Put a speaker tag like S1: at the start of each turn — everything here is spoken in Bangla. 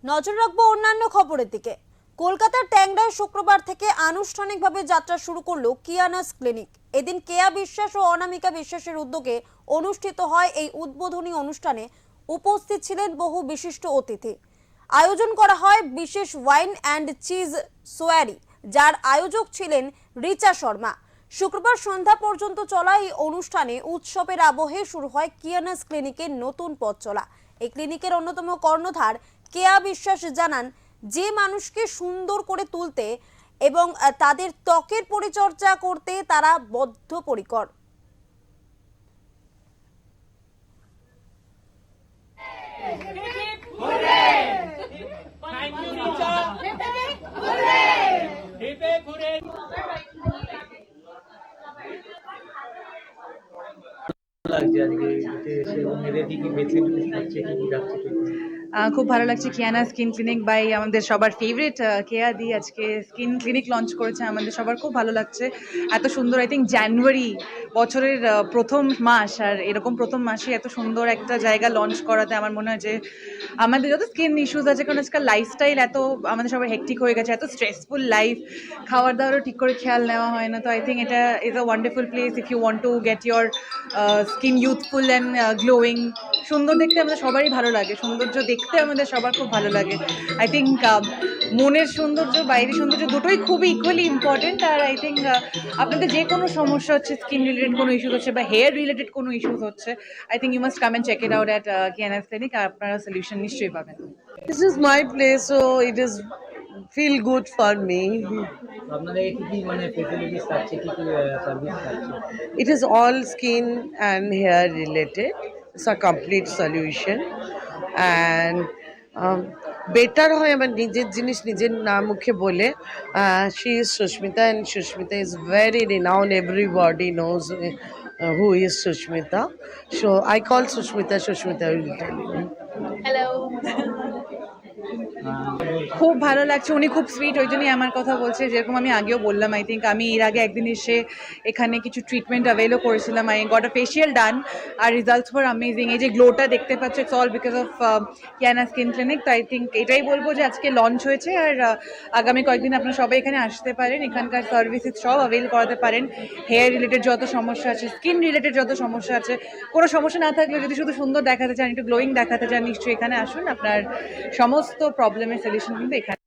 S1: নজর রাখবো অন্যান্য খবরের দিকে। কলকাতার ট্যাংরায় শুক্রবার থেকে আনুষ্ঠানিকভাবে যাত্রা শুরু করলো কিয়ানাস ক্লিনিক। এদিন কেয়া বিশ্বাস ও অনামিকা বিশ্বাসের উদ্যোগে অনুষ্ঠিত হয় এই উদ্বোধনী অনুষ্ঠানে। উপস্থিত ছিলেন বহু বিশিষ্ট অতিথি। আয়োজন করা হয় বিশেষ ওয়াইন অ্যান্ড চিজ সোয়ারি, যার আয়োজক ছিলেন রিচা শর্মা। শুক্রবার সন্ধ্যা পর্যন্ত চলা এই অনুষ্ঠানে উৎসবের আবহে শুরু হয় কিয়ানাস ক্লিনিকের নতুন পথ চলা। এই ক্লিনিকের অন্যতম কর্ণধার কেয়া বিশ্বাস জানান, যে মানুষকে সুন্দর করে তুলতে এবং তাদের ত্বকের পরিচর্যা করতে তারা বদ্ধপরিকর।
S2: খুব ভালো লাগছে। কিয়ানা স্কিন ক্লিনিক বাই আমাদের সবার ফেভারিট কেয়া দি আজকে স্কিন ক্লিনিক লঞ্চ করেছে। আমাদের সবার খুব ভালো লাগছে। এত সুন্দর, আই থিঙ্ক জানুয়ারি বছরের প্রথম মাস, আর এরকম প্রথম মাসে এত সুন্দর একটা জায়গা লঞ্চ করাতে আমার মনে হয় যে আমাদের যত স্কিন ইস্যুস আছে, কারণ আজকাল লাইফস্টাইল এত আমাদের সবার হেক্টিক হয়ে গেছে, এত স্ট্রেসফুল লাইফ, খাওয়ার দাওয়ারও ঠিক করে খেয়াল নেওয়া হয় না। তো আই থিঙ্ক এটা is a wonderful place if you want to get your skin youthful and glowing. সুন্দর দেখতে আমাদের সবারই ভালো লাগে, সৌন্দর্য দেখতে আমাদের সবার খুব ভালো লাগে। আই থিঙ্ক মনের সৌন্দর্য, বাইরের সৌন্দর্য দুটোই খুবই ইকুয়ালি ইম্পর্টেন্ট। আর আই থিঙ্ক আপনাদের যে কোনো সমস্যা হচ্ছে, স্কিন রিলেটেড কোনো ইস্যুস হচ্ছে বা হেয়ার রিলেটেড কোনো ইস্যুস হচ্ছে, I think you must come and check it out at কিয়ানাস ক্লিনিক। আর আপনারা সলিউশন নিশ্চয়ই পাবেন।
S3: This is my place, so it is feel good for me. It is all skin and hair related. It's a complete solution, and better hoy amar nijer jinish nijer na mukhe bole. She is Sushmita, and Sushmita is very renowned. Everybody knows who is Sushmita. So I call Sushmita. Sushmita will tell you.
S2: Hello, খুব ভালো লাগছে। উনি খুব সুইট, ওই জন্যই আমার কথা বলছে। যেরকম আমি আগেও বললাম, আই থিঙ্ক আমি এর আগে একদিন এসে এখানে কিছু ট্রিটমেন্ট অ্যাভেলও করেছিলাম। I got a facial done, আর রিজাল্টস ফর অ্যামেজিং। এই যে গ্লোটা দেখতে পাচ্ছ, it's all because of Kiana Skin Clinic. তো আই থিঙ্ক এটাই বলবো যে আজকে লঞ্চ হয়েছে, আর আগামী কয়েকদিন আপনারা সবাই এখানে আসতে পারেন, এখানকার সার্ভিসেস সব অ্যাভেল করাতে পারেন। হেয়ার রিলেটেড যত সমস্যা আছে, স্কিন রিলেটেড যত সমস্যা আছে, কোনো সমস্যা না থাকলে যদি শুধু সুন্দর দেখাতে চান, একটু গ্লোয়িং দেখাতে চান, নিশ্চয়ই এখানে আসুন। আপনার সমস্ত প্রবলেমের সলিউশন কিন্তু এখানে।